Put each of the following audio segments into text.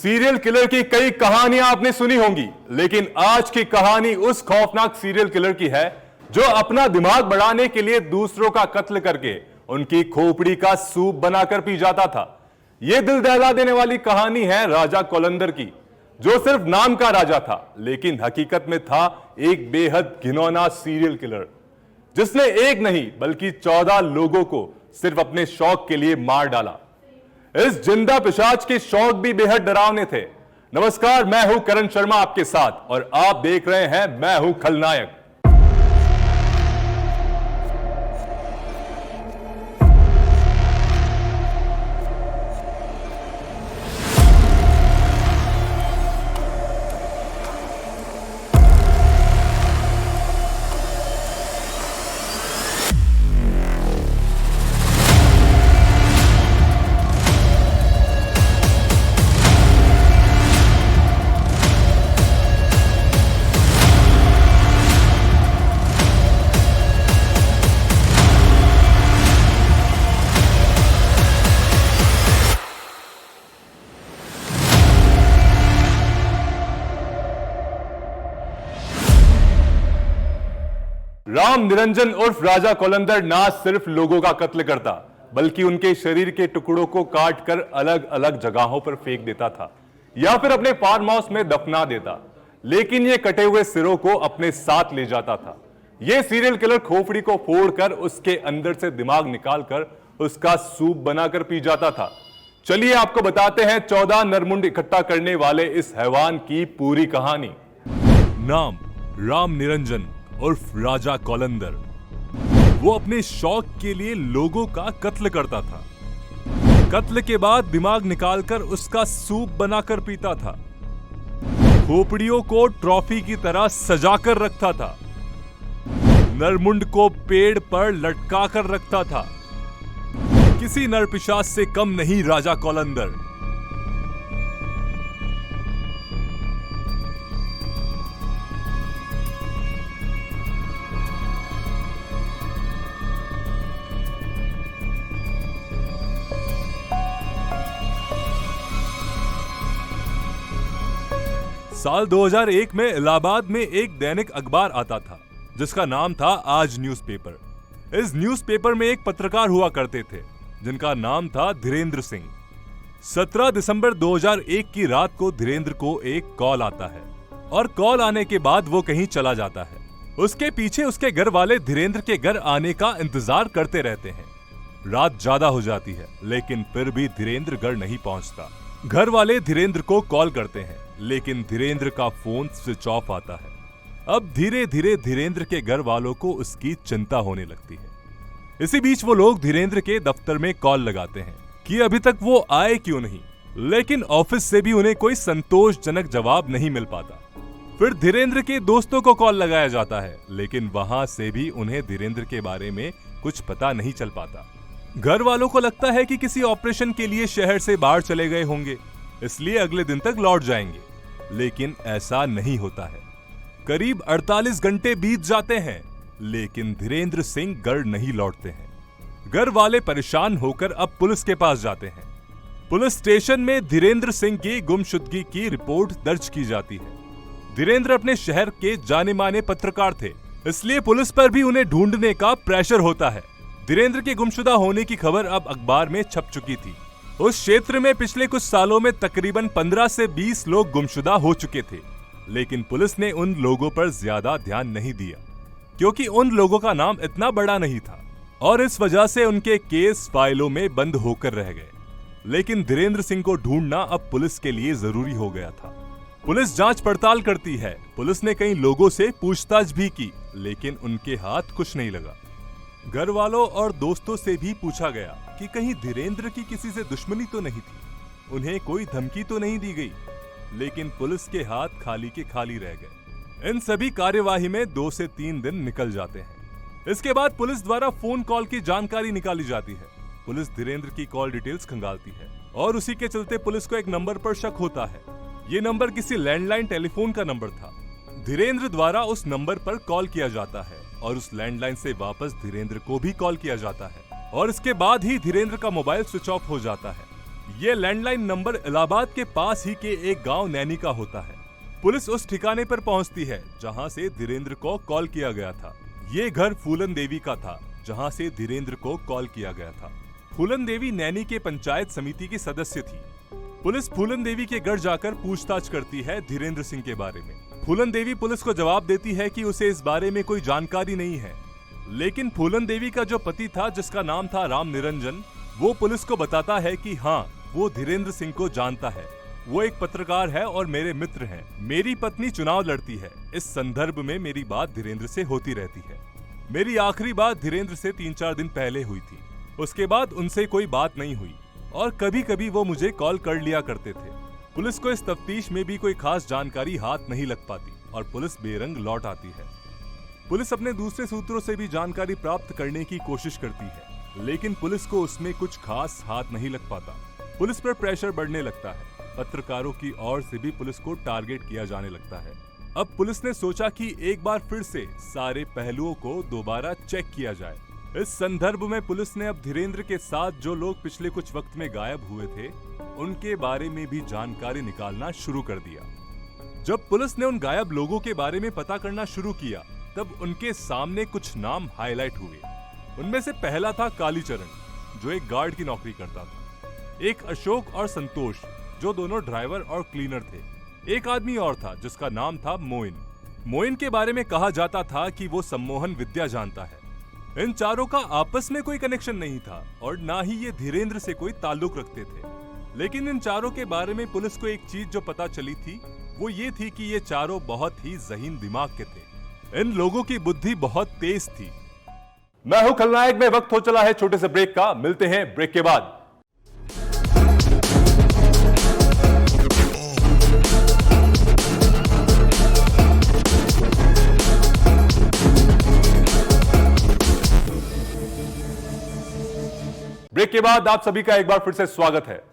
Serial killer की कई कहानियां आपने सुनी होंगी, लेकिन आज की कहानी उस खौफनाक सीरियल किलर की है जो अपना दिमाग बढ़ाने के लिए दूसरों का कत्ल करके उनकी खोपड़ी का सूप बनाकर पी जाता था। यह दिल दहला देने वाली कहानी है राजा कोलंदर की, जो सिर्फ नाम का राजा था लेकिन हकीकत में था एक बेहद घिनौना सीरियल किलर, जिसने एक नहीं बल्कि 14 लोगों को सिर्फ अपने शौक के लिए मार डाला। इस जिंदा पिशाच के शौक भी बेहद डरावने थे। नमस्कार, मैं हूं करण शर्मा आपके साथ और आप देख रहे हैं मैं हूं खलनायक। राम निरंजन उर्फ राजा कोलंदर ना सिर्फ लोगों का कत्ल करता, बल्कि उनके शरीर के टुकड़ों को काटकर अलग अलग जगहों पर फेंक देता था या फिर अपने फार्म हाउस में दफना देता। लेकिन ये कटे हुए सिरों को अपने साथ ले जाता था। यह सीरियल किलर खोपड़ी को फोड़कर उसके अंदर से दिमाग निकालकर उसका सूप बनाकर पी जाता था। चलिए आपको बताते हैं 14 नरमुंड इकट्ठा करने वाले इस हैवान की पूरी कहानी। नाम राम निरंजन उर्फ राजा कोलंदर। वो अपने शौक के लिए लोगों का कत्ल करता था। कत्ल के बाद दिमाग निकालकर उसका सूप बनाकर पीता था। खोपड़ियों को ट्रॉफी की तरह सजाकर रखता था। नरमुंड को पेड़ पर लटका कर रखता था। किसी नरपिशाच से कम नहीं राजा कोलंदर। साल 2001 में इलाहाबाद में एक दैनिक अखबार आता था जिसका नाम था आज न्यूज़पेपर। इस न्यूज़पेपर में एक पत्रकार हुआ करते थे जिनका नाम था धीरेंद्र सिंह। 17 दिसंबर 2001 की रात को धीरेंद्र को एक कॉल आता है और कॉल आने के बाद वो कहीं चला जाता है। उसके पीछे उसके घर वाले धीरेंद्र के घर आने का इंतजार करते रहते हैं। रात ज्यादा हो जाती है लेकिन फिर भी धीरेंद्र घर नहीं पहुंचता। घर वाले धीरेंद्र को कॉल करते हैं लेकिन धीरेंद्र का फोन स्विच ऑफ आता है। अब धीरे धीरे धीरेंद्र के घर वालों को उसकी चिंता होने लगती है। इसी बीच वो लोग धीरेंद्र के दफ्तर में कॉल लगाते हैं कि अभी तक वो आए क्यों नहीं, लेकिन ऑफिस से भी उन्हें कोई संतोषजनक जवाब नहीं मिल पाता। फिर धीरेंद्र के दोस्तों को कॉल लगाया जाता है लेकिन वहां से भी उन्हें धीरेंद्र के बारे में कुछ पता नहीं चल पाता। घर वालों को लगता है कि किसी ऑपरेशन के लिए शहर से बाहर चले गए होंगे, इसलिए अगले दिन तक लौट जाएंगे, लेकिन ऐसा नहीं होता है। करीब 48 घंटे बीत जाते हैं लेकिन धीरेंद्र सिंह घर नहीं लौटते हैं। घर वाले परेशान होकर अब पुलिस के पास जाते हैं। पुलिस स्टेशन में धीरेंद्र सिंह की गुमशुदगी की रिपोर्ट दर्ज की जाती है। धीरेंद्र अपने शहर के जाने माने पत्रकार थे, इसलिए पुलिस पर भी उन्हें ढूंढने का प्रेशर होता है। धीरेंद्र के गुमशुदा होने की खबर अब अखबार में छप चुकी थी। उस क्षेत्र में पिछले कुछ सालों में तकरीबन 15 से 20 लोग गुमशुदा हो चुके थे, लेकिन पुलिस ने उन लोगों पर ज्यादा ध्यान नहीं दिया क्योंकि उन लोगों का नाम इतना बड़ा नहीं था और इस वजह से उनके केस फाइलों में बंद होकर रह गए। लेकिन धीरेंद्र सिंह को ढूंढना अब पुलिस के लिए जरूरी हो गया था। पुलिस जांच पड़ताल करती है। पुलिस ने कई लोगों से पूछताछ भी की लेकिन उनके हाथ कुछ नहीं लगा। घर वालों और दोस्तों से भी पूछा गया कि कहीं धीरेंद्र की किसी से दुश्मनी तो नहीं थी, उन्हें कोई धमकी तो नहीं दी गई, लेकिन पुलिस के हाथ खाली के खाली रह गए। इन सभी कार्यवाही में 2 से 3 दिन निकल जाते हैं। इसके बाद पुलिस द्वारा फोन कॉल की जानकारी निकाली जाती है। पुलिस धीरेंद्र की कॉल डिटेल्स खंगालती है और उसी के चलते पुलिस को एक नंबर पर शक होता है। ये नंबर किसी लैंडलाइन टेलीफोन का नंबर था। धीरेंद्र द्वारा उस नंबर पर कॉल किया जाता है और उस लैंडलाइन से वापस धीरेंद्र को भी कॉल किया जाता है और इसके बाद ही धीरेंद्र का मोबाइल स्विच ऑफ हो जाता है। ये लैंडलाइन नंबर इलाहाबाद के पास ही के एक गांव नैनी का होता है। पुलिस उस ठिकाने पर पहुंचती है जहां से धीरेंद्र को कॉल किया गया था। ये घर फूलन देवी का था जहां से धीरेंद्र को कॉल किया गया था। फूलन देवी नैनी के पंचायत समिति की सदस्य थी। पुलिस फूलन देवी के घर जाकर पूछताछ करती है धीरेंद्र सिंह के बारे में। फूलन देवी पुलिस को जवाब देती है कि उसे इस बारे में कोई जानकारी नहीं है, लेकिन फूलन देवी का जो पति था जिसका नाम था राम निरंजन, वो पुलिस को बताता है कि हाँ, वो धीरेंद्र सिंह को जानता है। वो एक पत्रकार है और मेरे मित्र हैं। मेरी पत्नी चुनाव लड़ती है। इस संदर्भ में मेरी बात धीरेंद्र से होती रहती है। मेरी आखिरी बात धीरेंद्र से 3-4 दिन पहले हुई थी। उसके बाद उनसे कोई बात नहीं हुई और कभी कभी वो मुझे कॉल कर लिया करते थे। पुलिस को इस तफ्तीश में भी कोई खास जानकारी हाथ नहीं लग पाती और पुलिस बेरंग लौट आती है। पुलिस अपने दूसरे सूत्रों से भी जानकारी प्राप्त करने की कोशिश करती है, लेकिन पुलिस को उसमें कुछ खास हाथ नहीं लग पाता। पुलिस पर प्रेशर बढ़ने लगता है। पत्रकारों की ओर से भी पुलिस को टारगेट किया जाने लगता है। अब पुलिस ने सोचा कि एक बार फिर से सारे पहलुओं को दोबारा चेक किया जाए। इस संदर्भ में पुलिस ने अब धीरेंद्र के साथ जो लोग पिछले कुछ वक्त में गायब हुए थे, उनके बारे में भी जानकारी निकालना शुरू कर दिया। जब पुलिस ने उन गायब लोगों के बारे में पता करना शुरू किया, तब उनके सामने कुछ नाम हाईलाइट हुए। उनमें से पहला था कालीचरण, जो एक गार्ड की नौकरी करता था। एक अशोक और संतोष, जो दोनों ड्राइवर और क्लीनर थे। एक आदमी और था जिसका नाम था मोइन। मोइन के बारे में कहा जाता था कि वो सम्मोहन विद्या जानता है। इन चारों का आपस में कोई कनेक्शन नहीं था और ना ही ये धीरेंद्र से कोई ताल्लुक रखते थे। लेकिन इन चारों के बारे में पुलिस को एक चीज जो पता चली थी, वो ये थी कि ये चारों बहुत ही ज़हीन दिमाग के थे। इन लोगों की बुद्धि बहुत तेज थी। मैं हूं खलनायक में वक्त हो चला है छोटे से ब्रेक का। मिलते हैं ब्रेक के बाद। ब्रेक के बाद आप सभी का एक बार फिर से स्वागत है।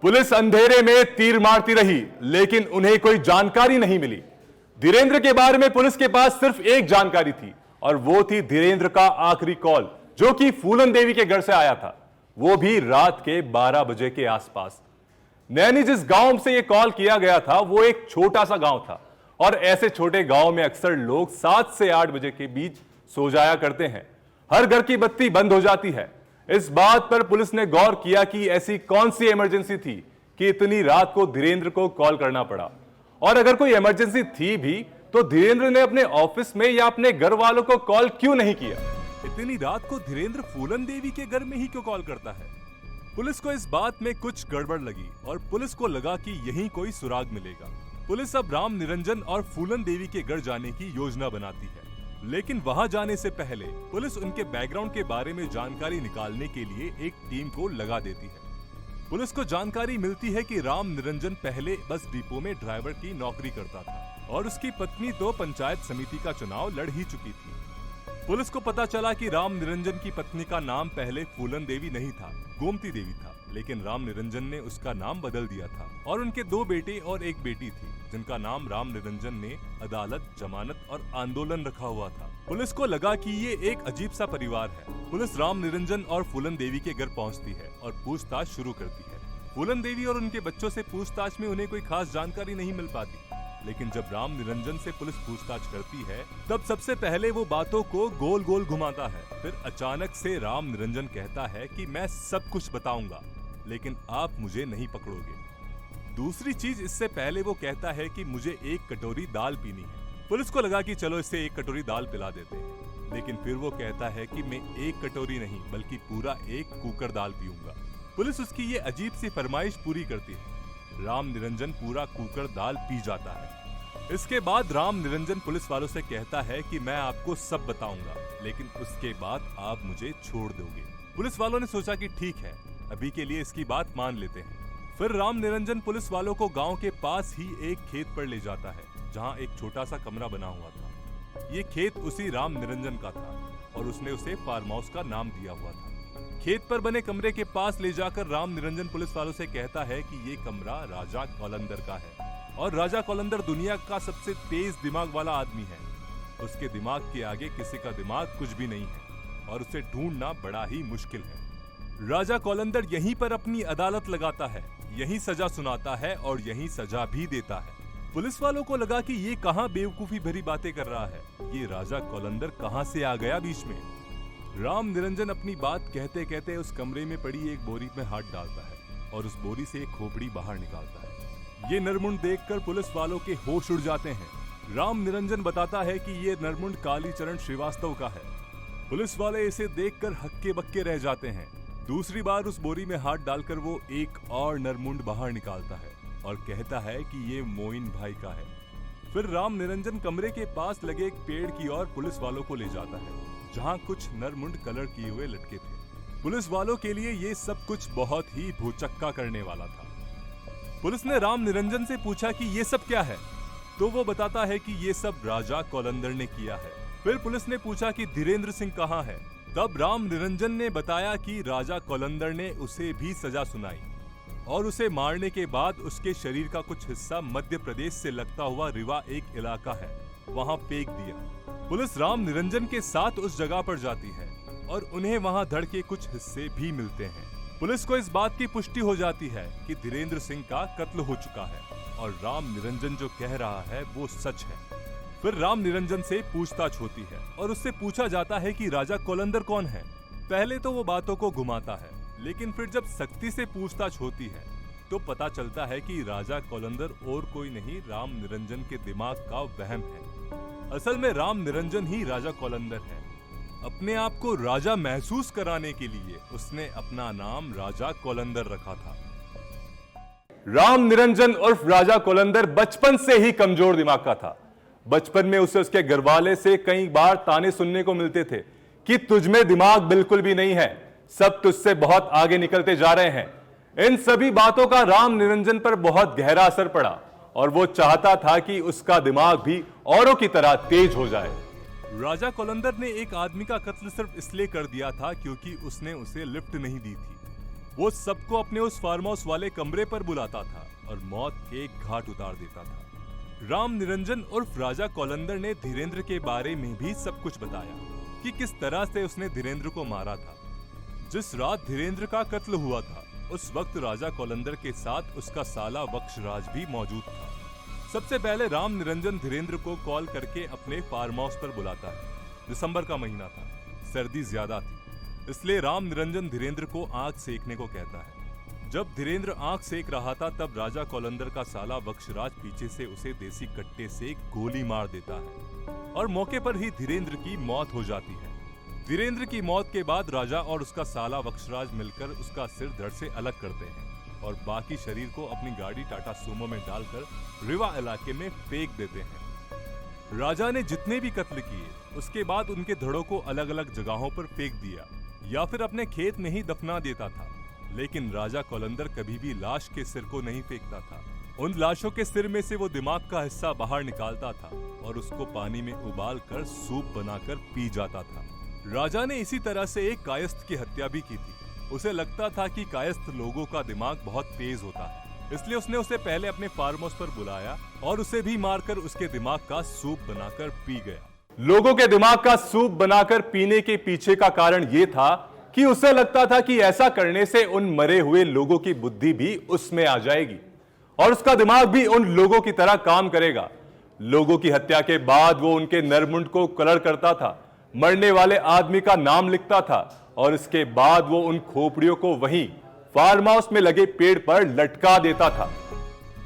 पुलिस अंधेरे में तीर मारती रही, लेकिन उन्हें कोई जानकारी नहीं मिली। धीरेंद्र के बारे में पुलिस के पास सिर्फ एक जानकारी थी और वो थी धीरेंद्र का आखिरी कॉल, जो कि फूलन देवी के घर से आया था, वो भी रात के 12 बजे के आसपास। नैनी जिस गांव से ये कॉल किया गया था, वो एक छोटा सा गांव था और ऐसे छोटे गांव में अक्सर लोग 7 से 8 बजे के बीच सो जाया करते हैं। हर घर की बत्ती बंद हो जाती है। इस बात पर पुलिस ने गौर किया कि ऐसी कौन सी इमरजेंसी थी कि इतनी रात को धीरेंद्र को कॉल करना पड़ा, और अगर कोई इमरजेंसी थी भी तो धीरेंद्र ने अपने ऑफिस में या अपने घर वालों को कॉल क्यों नहीं किया? इतनी रात को धीरेंद्र फूलन देवी के घर में ही क्यों कॉल करता है? पुलिस को इस बात में कुछ गड़बड़ लगी और पुलिस को लगा कि यहीं कोई सुराग मिलेगा। पुलिस अब राम निरंजन और फूलन देवी के घर जाने की योजना बनाती है, लेकिन वहां जाने से पहले पुलिस उनके बैकग्राउंड के बारे में जानकारी निकालने के लिए एक टीम को लगा देती है। पुलिस को जानकारी मिलती है कि राम निरंजन पहले बस डिपो में ड्राइवर की नौकरी करता था और उसकी पत्नी तो पंचायत समिति का चुनाव लड़ ही चुकी थी। पुलिस को पता चला कि राम निरंजन की पत्नी का नाम पहले फूलन देवी नहीं था, गोमती देवी था, लेकिन राम निरंजन ने उसका नाम बदल दिया था और उनके 2 बेटे और 1 बेटी थी, जिनका नाम राम निरंजन ने अदालत, जमानत और आंदोलन रखा हुआ था। पुलिस को लगा कि ये एक अजीब सा परिवार है। पुलिस राम निरंजन और फूलन देवी के घर पहुंचती है और पूछताछ शुरू करती है। फूलन देवी और उनके बच्चों से पूछताछ में उन्हें कोई खास जानकारी नहीं मिल पाती, लेकिन जब राम निरंजन से पुलिस पूछताछ करती है, तब सबसे पहले वो बातों को गोल गोल घुमाता है। फिर अचानक से राम निरंजन कहता है कि मैं सब कुछ बताऊंगा, लेकिन आप मुझे नहीं पकड़ोगे। दूसरी चीज, इससे पहले वो कहता है कि मुझे 1 कटोरी दाल पीनी है। पुलिस को लगा कि चलो इससे 1 कटोरी दाल पिला देते हैं, लेकिन फिर वो कहता है कि मैं 1 कटोरी नहीं बल्कि पूरा 1 कुकर दाल पीऊंगा। पुलिस उसकी ये अजीब सी फरमाइश पूरी करती है। राम निरंजन पूरा कुकर दाल पी जाता है। इसके बाद राम निरंजन पुलिस वालों से कहता है कि मैं आपको सब बताऊंगा, लेकिन उसके बाद आप मुझे छोड़ दोगे। पुलिस वालों ने सोचा कि ठीक है, अभी के लिए इसकी बात मान लेते हैं। फिर राम निरंजन पुलिस वालों को गांव के पास ही एक खेत पर ले जाता है, जहां एक छोटा सा कमरा बना हुआ था। ये खेत उसी राम निरंजन का था और उसने उसे फार्म हाउस का नाम दिया हुआ था। खेत पर बने कमरे के पास ले जाकर राम निरंजन पुलिस वालों से कहता है कि ये कमरा राजा कौलंदर का है और राजा कौलंदर दुनिया का सबसे तेज दिमाग वाला आदमी है। उसके दिमाग के आगे किसी का दिमाग कुछ भी नहीं है और उसे ढूंढना बड़ा ही मुश्किल है। राजा कौलंदर यहीं पर अपनी अदालत लगाता है, यहीं सजा सुनाता है और यहीं सजा भी देता है। पुलिस वालों को लगा कि ये कहां बेवकूफी भरी बातें कर रहा है, ये राजा कौलंदर कहां से आ गया बीच में। राम निरंजन अपनी बात कहते कहते उस कमरे में पड़ी एक बोरी में हाथ डालता है और उस बोरी से एक खोपड़ी बाहर निकालता है। ये नरमुंड देखकर पुलिस वालों के होश उड़ जाते हैं। राम निरंजन बताता है कि ये नरमुंड कालीचरण श्रीवास्तव का है। पुलिस वाले इसे देखकर हक्के बक्के रह जाते हैं। दूसरी बार उस बोरी में हाथ डालकर वो एक और नरमुंड बाहर निकालता है और कहता है कि ये मोइन भाई का है। फिर राम निरंजन कमरे के पास लगे एक पेड़ की ओर पुलिस वालों को ले जाता है, जहां कुछ नरमुंड कलर किए हुए लटके थे। पुलिस वालों के लिए ये सब कुछ बहुत ही भूचक्का करने वाला था। पुलिस ने राम निरंजन से पूछा कि ये सब क्या है, तो वो बताता है कि ये सब राजा कौलंदर ने किया है। फिर पुलिस ने पूछा कि धीरेंद्र सिंह कहाँ है, तब राम निरंजन ने बताया कि राजा कौलंदर ने उसे भी सजा सुनाई और उसे मारने के बाद उसके शरीर का कुछ हिस्सा मध्य प्रदेश से लगता हुआ रिवा एक इलाका है, वहां फेंक दिया। पुलिस राम निरंजन के साथ उस जगह पर जाती है और उन्हें वहां धड़ के कुछ हिस्से भी मिलते हैं। पुलिस को इस बात की पुष्टि हो जाती है कि धीरेंद्र सिंह का कत्ल हो चुका है और राम निरंजन जो कह रहा है वो सच है। फिर राम निरंजन से पूछताछ होती है और उससे पूछा जाता है कि राजा कौलंदर कौन है। पहले तो वो बातों को घुमाता है, लेकिन फिर जब सख्ती से पूछताछ होती है तो पता चलता है कि राजा कौलंदर और कोई नहीं, राम निरंजन के दिमाग का वहम है। असल में राम निरंजन ही राजा कौलंदर है। अपने आप को राजा महसूस कराने के लिए उसने अपना नाम राजा कौलंदर रखा था। राम निरंजन उर्फ राजा कौलंदर बचपन से ही कमजोर दिमाग का था। बचपन में उसे उसके घरवाले से कई बार ताने सुनने को मिलते थे कि तुझमें दिमाग बिल्कुल भी नहीं है, सब तुझसे बहुत आगे निकलते जा रहे हैं। इन सभी बातों का राम निरंजन पर बहुत गहरा असर पड़ा और वो चाहता था कि उसका दिमाग भी औरों की तरह तेज हो जाए। राजा कौलंदर ने एक आदमी का कत्ल सिर्फ इसलिए कर दिया था क्योंकि उसने उसे लिफ्ट नहीं दी थी। वो सबको अपने उस फार्म हाउस वाले कमरे पर बुलाता था और मौत के घाट उतार देता था। राम निरंजन उर्फ राजा कौलंदर ने धीरेंद्र के बारे में भी सब कुछ बताया कि किस तरह से उसने धीरेंद्र को मारा था। जिस रात धीरेंद्र का कत्ल हुआ था उस वक्त राजा कौलंदर के साथ उसका साला वक्षराज भी मौजूद था। सबसे पहले राम निरंजन धीरेंद्र को कॉल करके अपने फार्म हाउस पर बुलाता है। दिसंबर का महीना था, सर्दी ज्यादा थी, इसलिए राम निरंजन धीरेंद्र को आग सेकने को कहता है। जब धीरेंद्र आग सेक रहा था तब राजा कौलंदर का साला वक्षराज पीछे से उसे देसी कट्टे से गोली मार देता है और मौके पर ही धीरेंद्र की मौत हो जाती है। धीरेंद्र की मौत के बाद राजा और उसका साला वक्षराज मिलकर उसका सिर धड़ से अलग करते हैं और बाकी शरीर को अपनी गाड़ी टाटा सूमो में डालकर रिवा इलाके में फेंक देते हैं। राजा ने जितने भी कत्ल किए उसके बाद उनके धड़ों को अलग अलग जगहों पर फेंक दिया या फिर अपने खेत में ही दफना देता था, लेकिन राजा कौलंदर कभी भी लाश के सिर को नहीं फेंकता था। उन लाशों के सिर में से वो दिमाग का हिस्सा बाहर निकालता था और उसको पानी में उबाल कर सूप बनाकर पी जाता था। राजा ने इसी तरह से एक कायस्थ की हत्या भी की थी। उसे लगता था कि कायस्थ लोगों का दिमाग बहुत तेज होता है, इसलिए उसने उसे पहले अपने फार्म हाउस पर बुलाया और उसे भी मारकर उसके दिमाग का सूप बनाकर पी गया। लोगों के दिमाग का सूप बनाकर पीने के पीछे का कारण यह था कि उसे लगता था कि ऐसा करने से उन मरे हुए लोगों की बुद्धि भी उसमें आ जाएगी और उसका दिमाग भी उन लोगों की तरह काम करेगा। लोगों की हत्या के बाद वो उनके नरमुंड को कलर करता था, मरने वाले आदमी का नाम लिखता था और इसके बाद वो उन खोपड़ियों को वहीं फार्म हाउस में लगे पेड़ पर लटका देता था।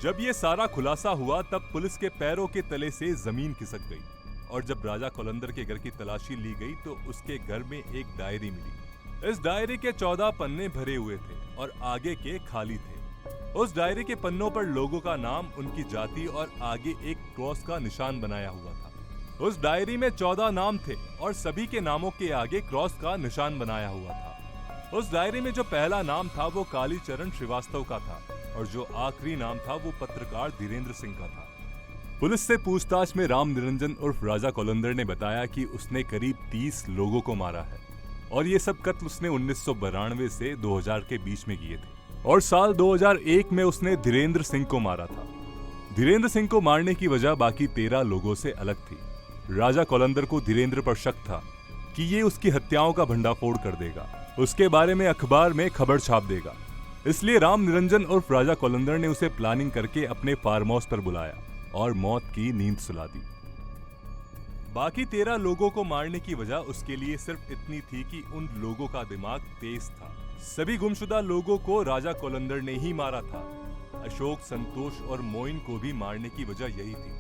जब ये सारा खुलासा हुआ तब पुलिस के पैरों के तले से जमीन खिसक गई और जब राजा कौलंदर के घर की तलाशी ली गई तो उसके घर में एक डायरी मिली इस डायरी के 14 पन्ने भरे हुए थे और आगे के खाली थे। उस डायरी के पन्नों पर लोगों का नाम, उनकी जाति और आगे एक क्रॉस का निशान बनाया हुआ था। उस डायरी में 14 नाम थे और सभी के नामों के आगे क्रॉस का निशान बनाया हुआ था। उस डायरी में जो पहला नाम था वो कालीचरण श्रीवास्तव का था और जो आखिरी नाम था वो पत्रकार धीरेन्द्र सिंह का था। पुलिस से पूछताछ में राम निरंजन उर्फ राजा कोलंदर ने बताया कि उसने करीब 30 लोगों को मारा है और ये सब कत्ल उसने 1992 से 2000 के बीच में किए थे और साल 2001 में उसने धीरेन्द्र सिंह को मारा था। धीरेन्द्र सिंह को मारने की वजह बाकी 13 लोगों से अलग थी। राजा कोलंदर को धीरेन्द्र पर शक था कि ये उसकी हत्याओं का भंडाफोड़ कर देगा, उसके बारे में अखबार में खबर छाप देगा। इसलिए राम निरंजन उर्फ राजा कोलंदर ने उसे प्लानिंग करके अपने फार्म हाउस पर बुलाया और मौत की नींद सुला दी। बाकी 13 लोगों को मारने की वजह उसके लिए सिर्फ इतनी थी कि उन लोगों का दिमाग तेज था। सभी गुमशुदा लोगों को राजा कोलंदर ने ही मारा था। अशोक, संतोष और मोइन को भी मारने की वजह यही थी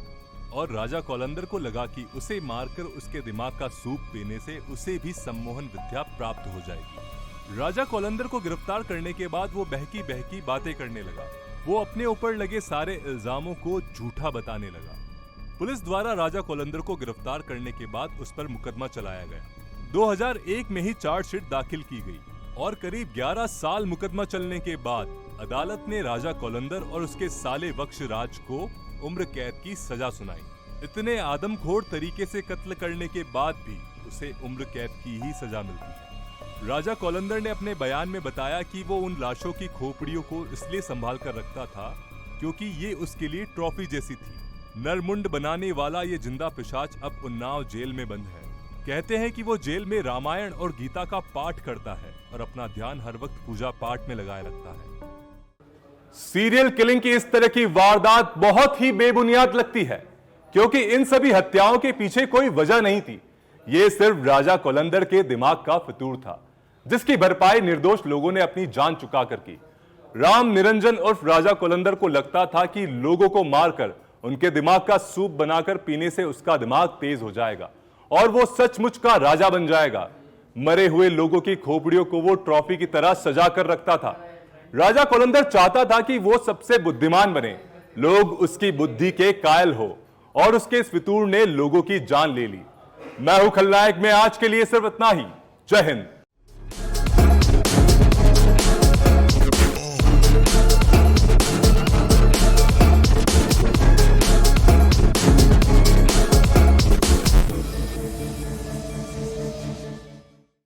और राजा कोलंदर को लगा कि उसे मारकर उसके दिमाग का सूप पीने से उसे भी सम्मोहन विद्या प्राप्त हो जाएगी। राजा कोलंदर को गिरफ्तार करने के बाद वो बहकी बहकी बातें करने लगा। वो अपने ऊपर लगे सारे इल्जामों को झूठा बताने लगा। पुलिस द्वारा राजा कोलंदर को गिरफ्तार करने के बाद उस पर मुकदमा चलाया गया। 2001 में ही चार्जशीट दाखिल की गई और करीब 11 साल मुकदमा चलने के बाद अदालत ने राजा कोलंदर और उसके साले वक्ष राज को उम्र कैद की सजा सुनाई। इतने आदमखोर तरीके से कत्ल करने के बाद भी उसे उम्र कैद की ही सजा मिलती है। राजा कोलंदर ने अपने बयान में बताया कि वो उन लाशों की खोपड़ियों को इसलिए संभाल कर रखता था क्योंकि ये उसके लिए ट्रॉफी जैसी थी। नरमुंड बनाने वाला ये जिंदा पिशाच अब उन्नाव जेल में बंद है। कहते हैं कि वो जेल में रामायण और गीता का पाठ करता है और अपना ध्यान हर वक्त पूजा पाठ में लगाए रखता है। सीरियल किलिंग की इस तरह की वारदात बहुत ही बेबुनियाद लगती है क्योंकि इन सभी हत्याओं के पीछे कोई वजह नहीं थी। ये सिर्फ राजा कोलंदर के दिमाग का फितूर था जिसकी भरपाई निर्दोष लोगों ने अपनी जान चुका कर की। राम निरंजन उर्फ राजा कोलंदर को लगता था कि लोगों को मारकर उनके दिमाग का सूप बनाकर पीने से उसका दिमाग तेज हो जाएगा और वो सचमुच का राजा बन जाएगा। मरे हुए लोगों की खोपड़ियों को वो ट्रॉफी की तरह सजा कर रखता था। राजा कोलंदर चाहता था कि वो सबसे बुद्धिमान बने, लोग उसकी बुद्धि के कायल हो और उसके इस फितूर ने लोगों की जान ले ली। मैं हूं खलनायक में आज के लिए सिर्फ इतना ही। जय हिंद।